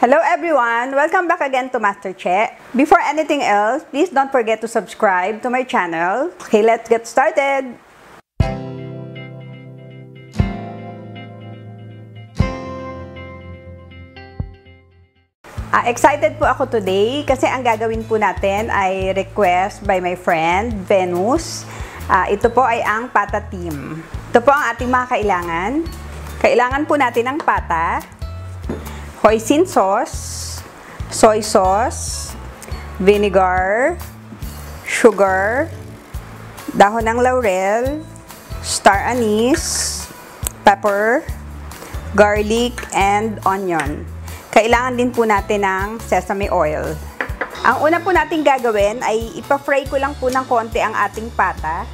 Hello everyone! Welcome back again to Master Che. Before anything else, please don't forget to subscribe to my channel. Okay, let's get started! Excited po ako today kasi ang gagawin po natin ay request by my friend, Venus. Ito po ay ang pata team. Ito po ang ating mga kailangan. Kailangan po natin ng pata, hoisin sauce, soy sauce, vinegar, sugar, dahon ng laurel, star anise, pepper, garlic, and onion. Kailangan din po natin ng sesame oil. Ang una po natin gagawin ay ipa-fry ko lang po ng konti ang ating pata.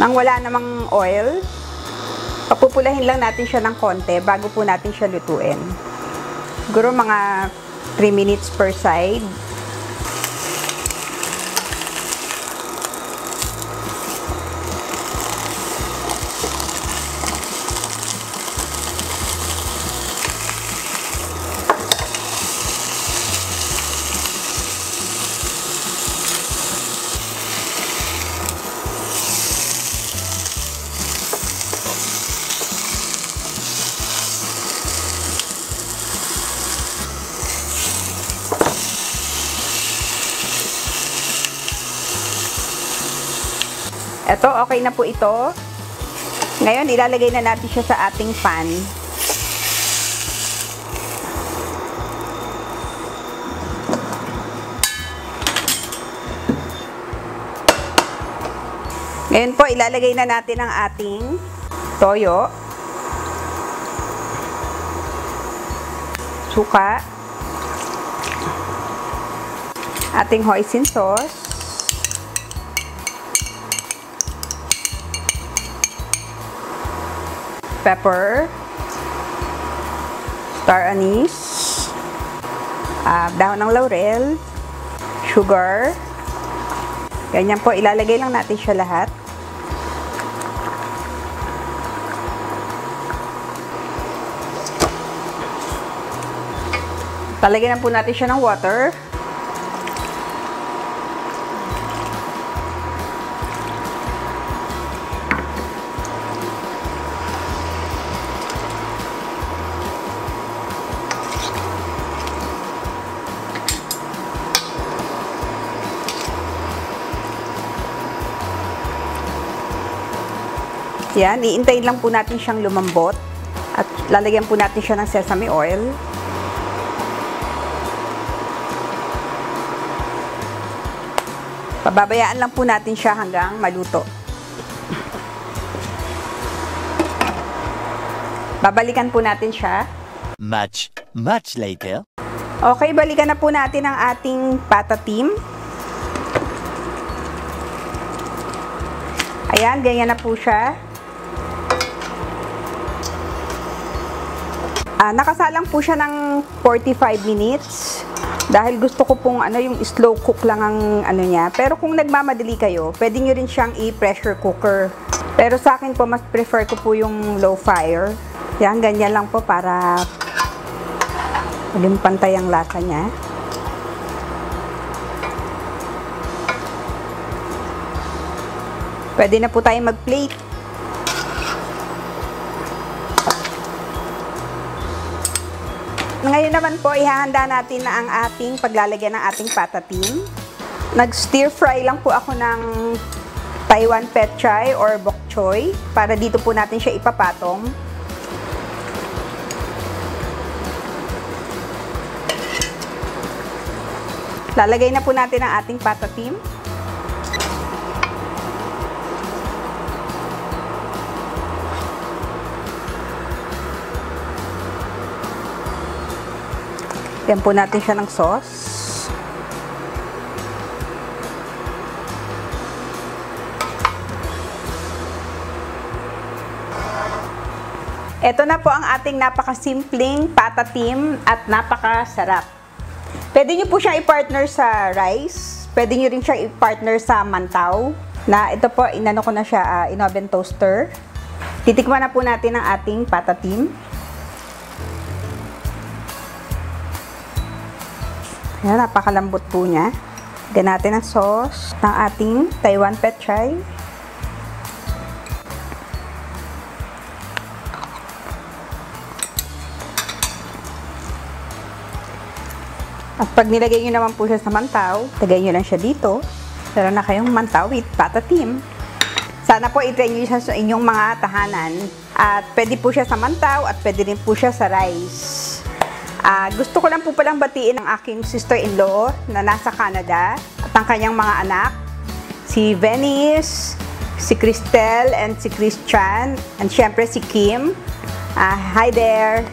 Nang wala namang oil, papupulahin lang natin siya ng konti bago po natin siya lutuin. Siguro mga 3 minutes per side. Ito, okay na po ito. Ngayon, ilalagay na natin siya sa ating pan. Ngayon po, ilalagay na natin ang ating toyo, suka, ating hoisin sauce, pepper, star anise, dahon ng laurel, sugar. Ganyan po, ilalagay lang natin siya lahat. Talagyan po natin siya ng water. Yan, iintayin lang po natin siyang lumambot at lalagyan po natin siya ng sesame oil. Pababayaan lang po natin siya hanggang maluto. Babalikan po natin siya. Much later. Okay, balikan na po natin ang ating pata team. Ayan, ganyan na po siya. Nakasalang po siya ng 45 minutes dahil gusto ko pong yung slow cook lang ang niya. Pero kung nagmamadali kayo, pwede nyo rin siyang i-pressure cooker. Pero sa akin po, mas prefer ko po yung low fire. Yan, ganyan lang po para maging pantay ang lasa niya. Pwede na po tayo mag-plate. Ngayon naman po, ihahanda natin na ang ating paglalagyan ng ating pata team. Nag-stir fry lang po ako ng Taiwan Pechay or Bok Choy para dito po natin siya ipapatong. Lalagay na po natin ang ating pata team. Yan po natin siya ng sauce. Ito na po ang ating napakasimpleng pata team at napakasarap. Pwede nyo po siya i-partner sa rice. Pwede nyo rin siya i-partner sa mantaw. Na ito po, inano ko na siya in oven toaster. Titikman na po natin ang ating pata team. Yan, napakalambot po niya. Lagyan natin ang sauce ng ating Taiwan Pechay. At pag nilagay nyo naman po siya sa mantaw, lagay nyo lang siya dito. Meron na kayong mantaw with patatim. Sana po i-try nyo siya sa inyong mga tahanan. At pwede po siya sa mantaw at pwede rin po siya sa rice. Gusto ko lang po palang batiin ang aking sister-in-law na nasa Canada at ang kanyang mga anak. Si Venice, si Cristel, and si Christian, and syempre si Kim. Hi there!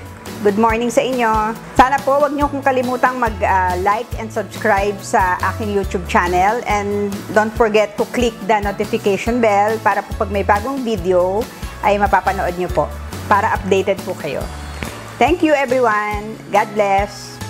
Good morning sa inyo. Sana po wag niyo kong kalimutang mag-like and subscribe sa aking YouTube channel. And don't forget to click the notification bell para po pag may bagong video ay mapapanood niyo po. Para updated po kayo. Thank you everyone. God bless.